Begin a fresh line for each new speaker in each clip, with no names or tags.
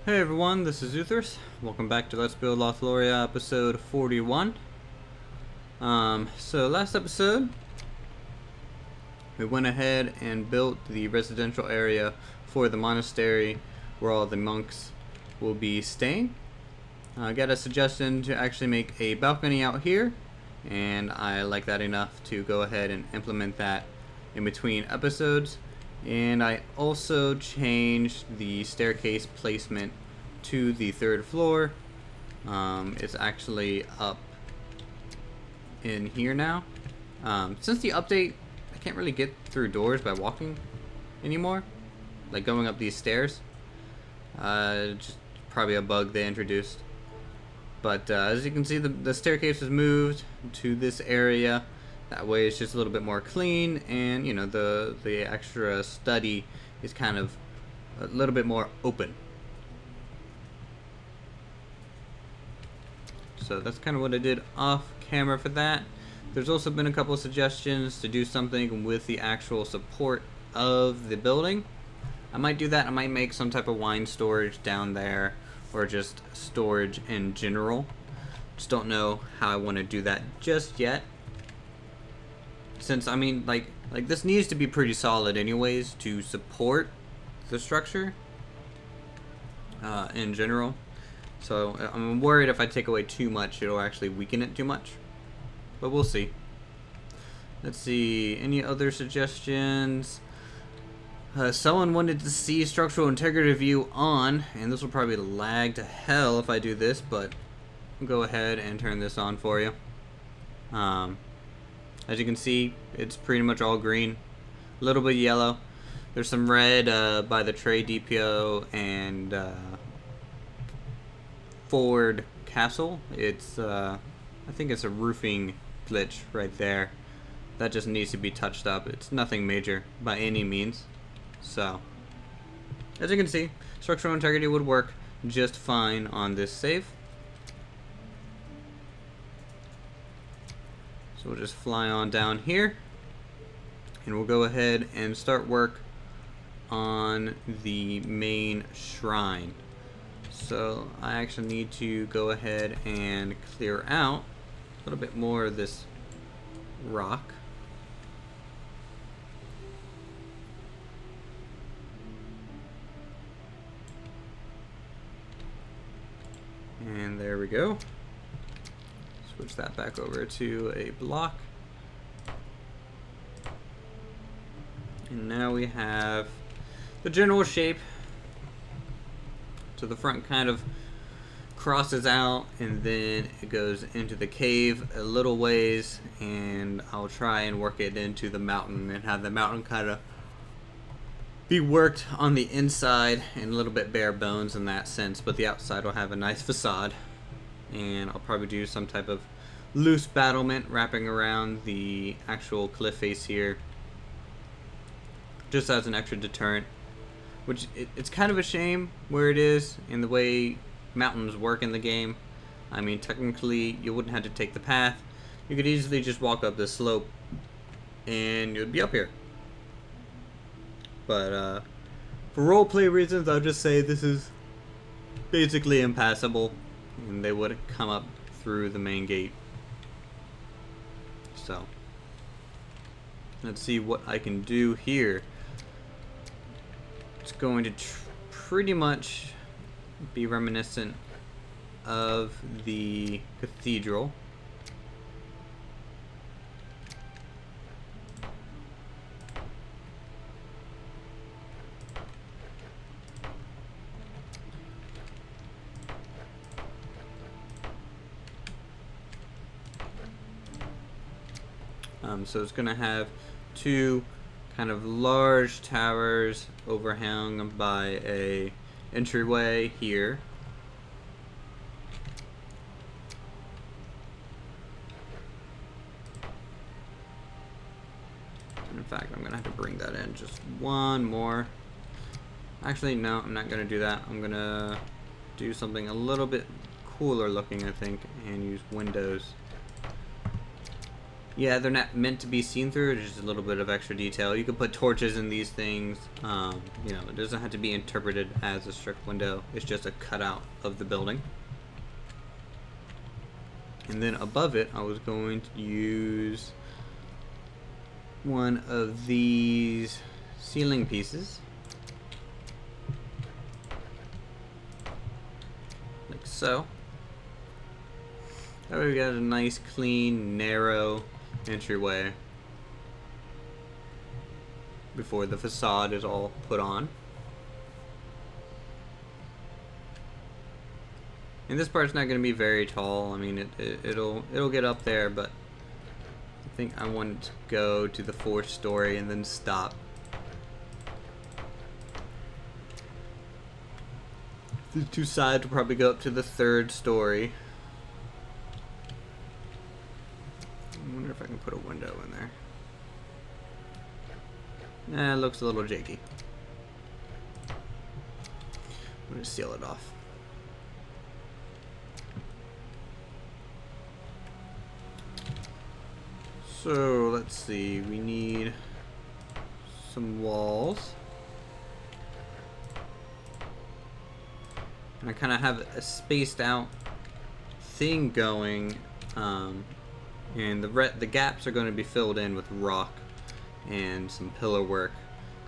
Hey everyone, this is Uthris. Welcome back to Let's Build Lothloria episode 41. So last episode, we went ahead and built the residential area for the monastery where all the monks will be staying. I got a suggestion to actually make a balcony out here, and I like that enough to go ahead and implement that in between episodes. And I also changed the staircase placement to the third floor. It's actually up in here now. Since the update, I can't really get through doors by walking anymore, like going up these stairs. Just probably a bug they introduced. But as you can see, the staircase was moved to this area. That way it's just a little bit more clean, and you know, the extra study is kind of a little bit more open. So that's kind of what I did off camera for that. There's also been a couple of suggestions to do something with the actual support of the building. I might do that. I might make some type of wine storage down there, or just storage in general. Just don't know how I want to do that just yet. Since, I mean, like this needs to be pretty solid anyways to support the structure in general. So I'm worried if I take away too much, it'll actually weaken it too much. But we'll see. Let's see, any other suggestions? Someone wanted to see structural integrity view on, and this will probably lag to hell if I do this, but I'll go ahead and turn this on for you. As you can see, it's pretty much all green, a little bit yellow. There's some red by the trade depot and Ford Castle. It's I think it's a roofing glitch right there. That just needs to be touched up. It's nothing major by any means. So, as you can see, structural integrity would work just fine on this save. So we'll just fly on down here, and we'll go ahead and start work on the main shrine. So I actually need to go ahead and clear out a little bit more of this rock. And there we go. Switch that back over to a block. And now we have the general shape. So the front kind of crosses out, and then it goes into the cave a little ways, and I'll try and work it into the mountain and have the mountain kind of be worked on the inside and a little bit bare bones in that sense, but the outside will have a nice facade. And I'll probably do some type of loose battlement wrapping around the actual cliff face here, just as an extra deterrent. Which it's kind of a shame where it is in the way mountains work in the game. I mean, technically you wouldn't have to take the path. You could easily just walk up this slope and you'd be up here. But for roleplay reasons, I'll just say this is basically impassable, and they would come up through the main gate. So let's see what I can do here. It's going to pretty much be reminiscent of the cathedral. So it's going to have two kind of large towers overhung by a entryway here. In fact, I'm going to have to bring that in just one more. Actually, no, I'm not going to do that. I'm going to do something a little bit cooler looking, I think, and use windows. Yeah, they're not meant to be seen through. There's just a little bit of extra detail. You could put torches in these things. You know, it doesn't have to be interpreted as a strict window. It's just a cutout of the building. And then above it, I was going to use one of these ceiling pieces. Like so. That way we got a nice, clean, narrow entryway before the facade is all put on. And this part's not going to be very tall. I mean, it'll get up there, but I think I want to go to the 4th story and then stop. The 2 sides will probably go up to the 3rd story. I wonder if I can put a window in there. Nah, it looks a little janky. I'm going to seal it off. So, let's see, we need some walls. And I kind of have a spaced out thing going, and the gaps are going to be filled in with rock and some pillar work.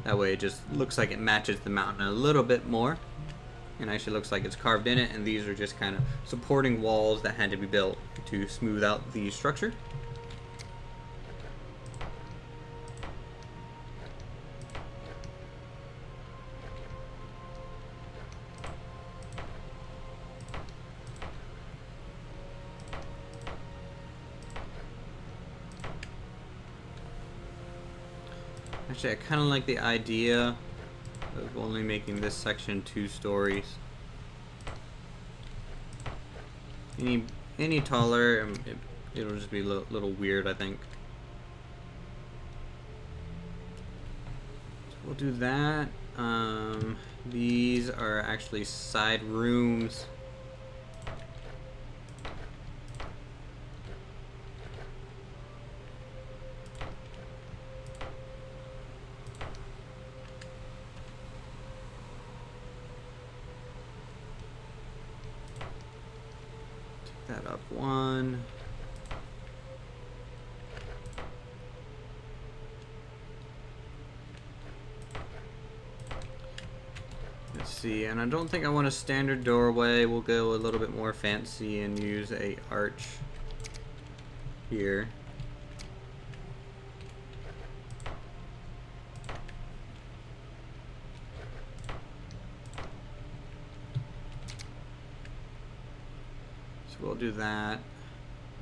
That way it just looks like it matches the mountain a little bit more, and actually looks like it's carved in it, and these are just kind of supporting walls that had to be built to smooth out the structure. Actually, I kind of like the idea of only making this section 2 stories. Any taller, it'll just be a little weird, I think. So we'll do that. These are actually side rooms. That up 1. Let's see, and I don't think I want a standard doorway. We'll go a little bit more fancy and use a arch here. We'll do that.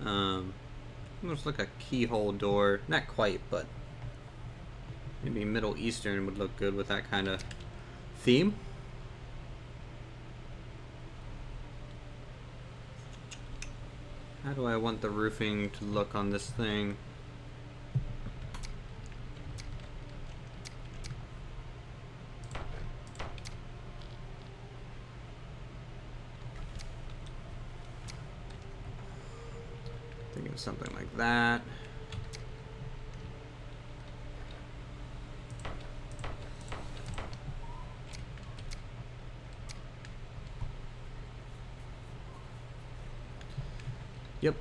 Almost like a keyhole door. Not quite, but maybe Middle Eastern would look good with that kind of theme. How do I want the roofing to look on this thing? Thinking something like that. Yep.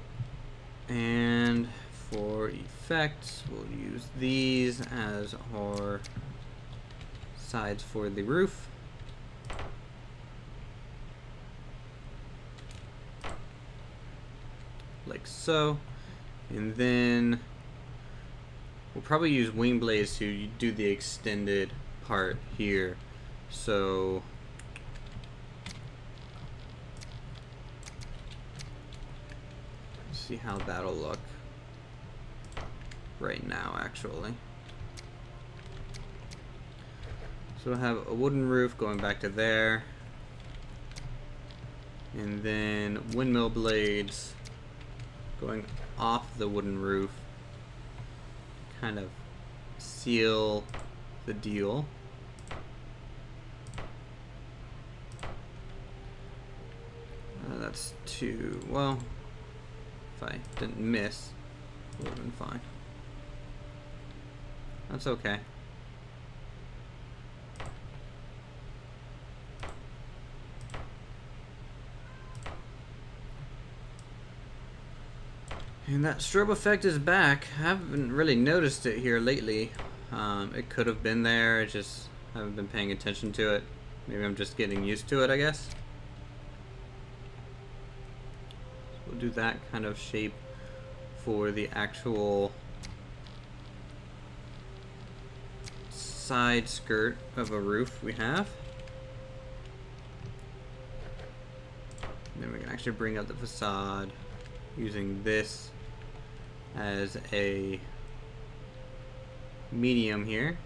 And for effects, we'll use these as our sides for the roof. Like so. And then we'll probably use wing blades to do the extended part here. So let's see how that'll look right now, actually. So we'll have a wooden roof going back to there, and then windmill blades going off the wooden roof, kind of seal the deal. That's 2. Well, if I didn't miss, Would have been fine. That's okay. And that strobe effect is back. I haven't really noticed it here lately. It could have been there, I just haven't been paying attention to it. Maybe I'm just getting used to it, I guess. So we'll do that kind of shape for the actual side skirt of a roof we have. And then we can actually bring up the facade using this as a medium here.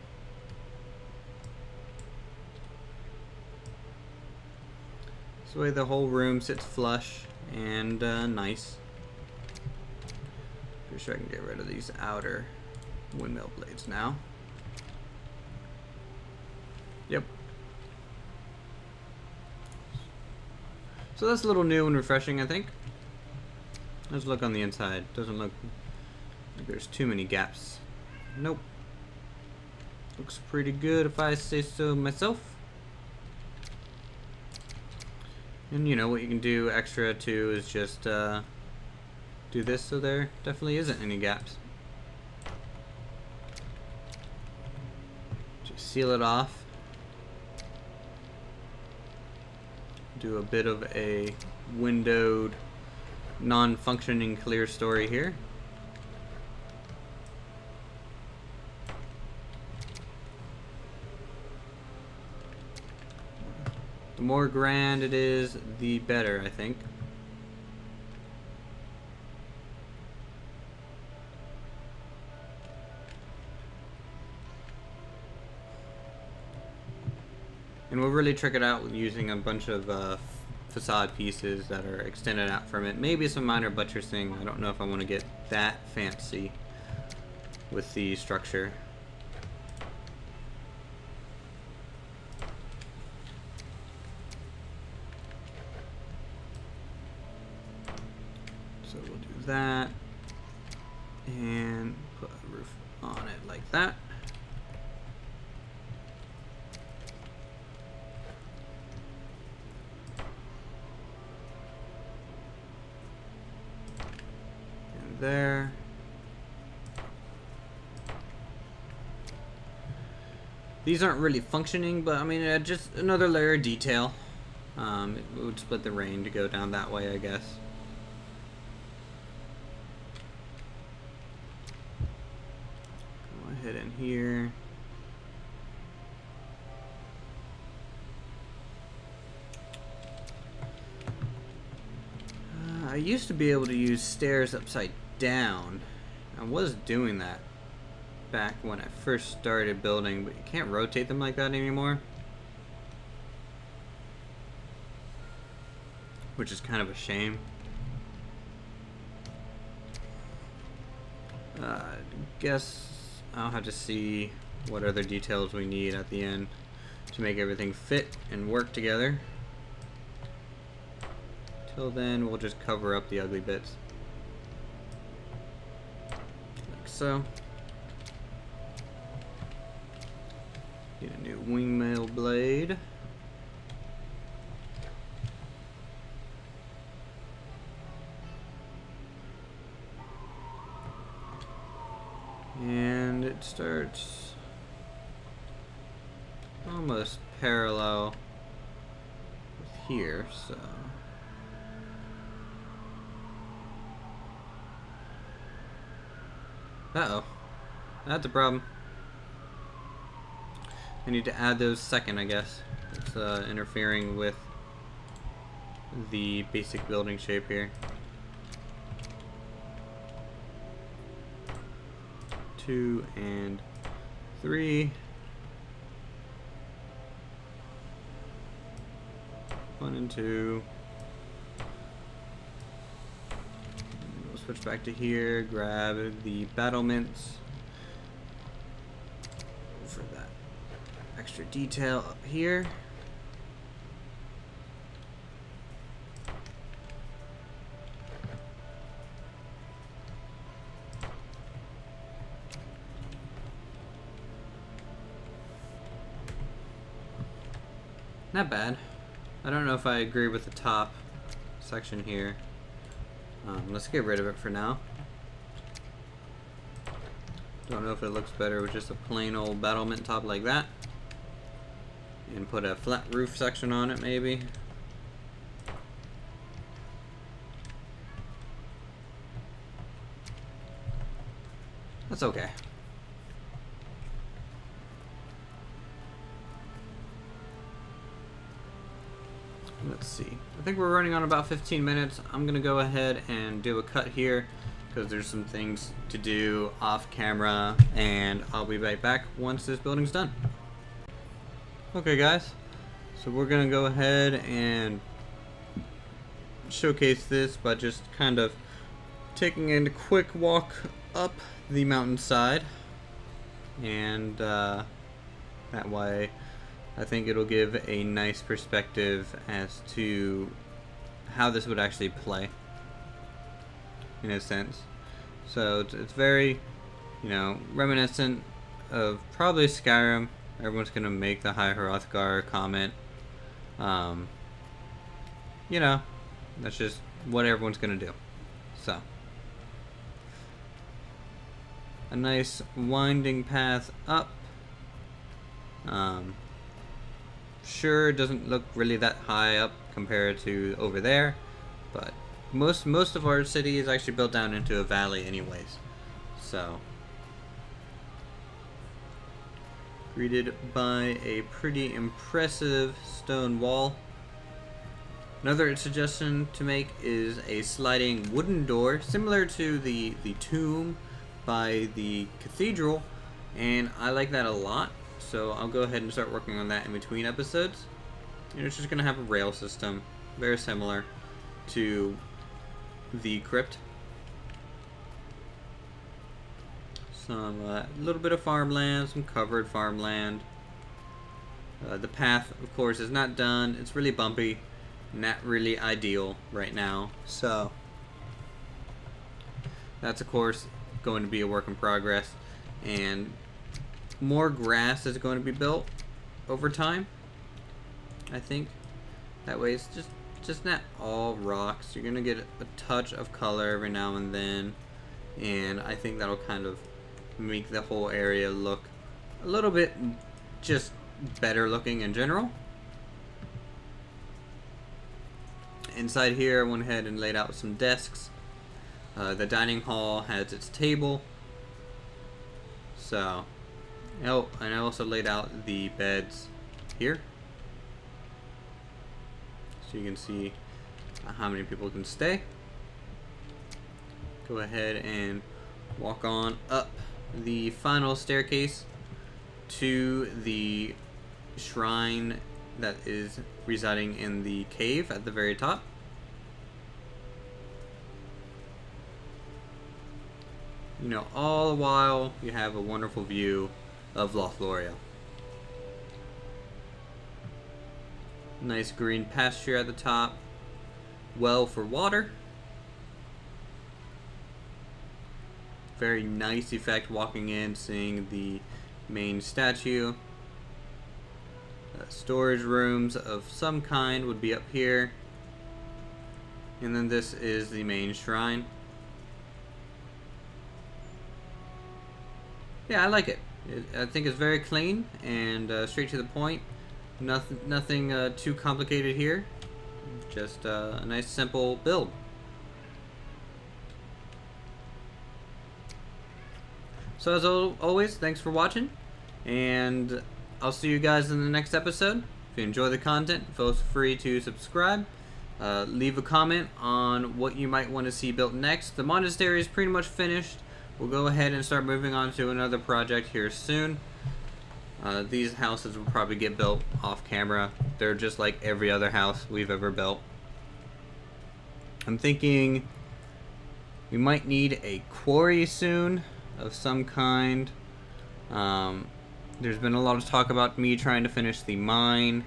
This way the whole room sits flush and nice. Pretty sure I can get rid of these outer windmill blades now. Yep. So that's a little new and refreshing, I think. Let's look on the inside. Doesn't look like there's too many gaps. Nope. Looks pretty good if I say so myself. And you know what you can do extra too is just do this so there definitely isn't any gaps. Just seal it off. Do a bit of a windowed, non-functioning clear story here. The more grand it is, the better, I think. And we'll really trick it out with using a bunch of facade pieces that are extended out from it. Maybe some minor buttressing. I don't know if I want to get that fancy with the structure. So we'll do that and put a roof on it like that. There. These aren't really functioning, but I mean, just another layer of detail. It would split the rain to go down that way, I guess. Go ahead in here. I used to be able to use stairs upside down. I was doing that back when I first started building, but you can't rotate them like that anymore. Which is kind of a shame. Guess I'll have to see what other details we need at the end to make everything fit and work together. Till then, we'll just cover up the ugly bits. Like so. Get a new windmill blade. And it starts almost parallel with here, so. Uh-oh. That's a problem. I need to add those second, I guess. It's interfering with the basic building shape here. 2 and 3. 1 and 2. Switch back to here, grab the battlements for that extra detail up here. Not bad. I don't know if I agree with the top section here. Let's get rid of it for now. Don't know if it looks better with just a plain old battlement top like that. And put a flat roof section on it, maybe. That's okay. Let's see. I think we're running on about 15 minutes. I'm gonna go ahead and do a cut here because there's some things to do off camera, and I'll be right back once this building's done. Okay guys, so we're gonna go ahead and showcase this by just kind of taking a quick walk up the mountainside, and that way I think it'll give a nice perspective as to how this would actually play in a sense. So it's very, you know, reminiscent of probably Skyrim. Everyone's gonna make the High Hrothgar comment. You know, that's just what everyone's gonna do. So a nice winding path up. Sure, it doesn't look really that high up compared to over there, but most of our city is actually built down into a valley anyways. So greeted by a pretty impressive stone wall. Another suggestion to make is a sliding wooden door similar to the tomb by the cathedral, and I like that a lot. So I'll go ahead and start working on that in between episodes. And it's just going to have a rail system, very similar to the crypt. Some little bit of farmland, some covered farmland. The path, of course, is not done. It's really bumpy, not really ideal right now. So that's, of course, going to be a work in progress. And more grass is going to be built over time, I think. That way it's just not all rocks. You're gonna get a touch of color every now and then, and I think that'll kind of make the whole area look a little bit just better looking in general. Inside here I went ahead and laid out some desks. The dining hall has its table. So oh, and I also laid out the beds here, so you can see how many people can stay. Go ahead and walk on up the final staircase to the shrine that is residing in the cave at the very top. You know, all the while you have a wonderful view of Lothloria. Nice green pasture at the top. Well for water. Very nice effect walking in, seeing the main statue. Storage rooms of some kind would be up here. And then this is the main shrine. Yeah, I like it. I think it's very clean and straight to the point. Nothing too complicated here. Just a nice simple build. So as always, thanks for watching, and I'll see you guys in the next episode. If you enjoy the content, feel free to subscribe. Leave a comment on what you might want to see built next. The monastery is pretty much finished. We'll go ahead and start moving on to another project here soon. These houses will probably get built off camera. They're just like every other house we've ever built. I'm thinking we might need a quarry soon of some kind. There's been a lot of talk about me trying to finish the mine,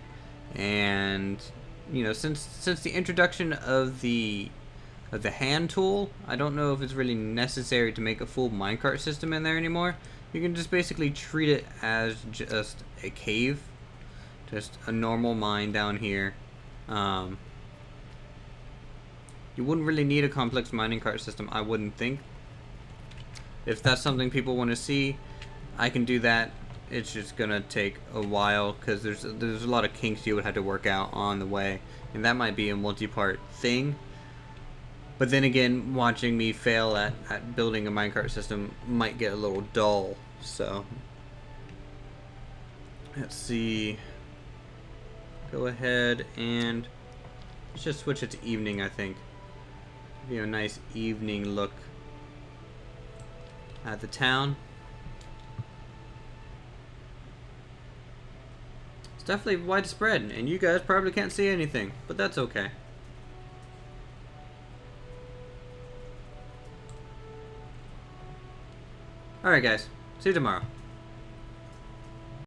and you know, since the introduction of the hand tool, I don't know if it's really necessary to make a full minecart system in there anymore. You can just basically treat it as just a cave Just a normal mine down here. You wouldn't really need a complex mining cart system, I wouldn't think. If that's something people want to see, I can do that. It's just gonna take a while because there's a lot of kinks you would have to work out on the way, and that might be a multi-part thing. But then again, watching me fail at building a minecart system might get a little dull. So let's see. Go ahead and let's just switch it to evening, I think. Give you a nice evening look at the town. It's definitely widespread, and you guys probably can't see anything, but that's okay. Alright guys, see you tomorrow.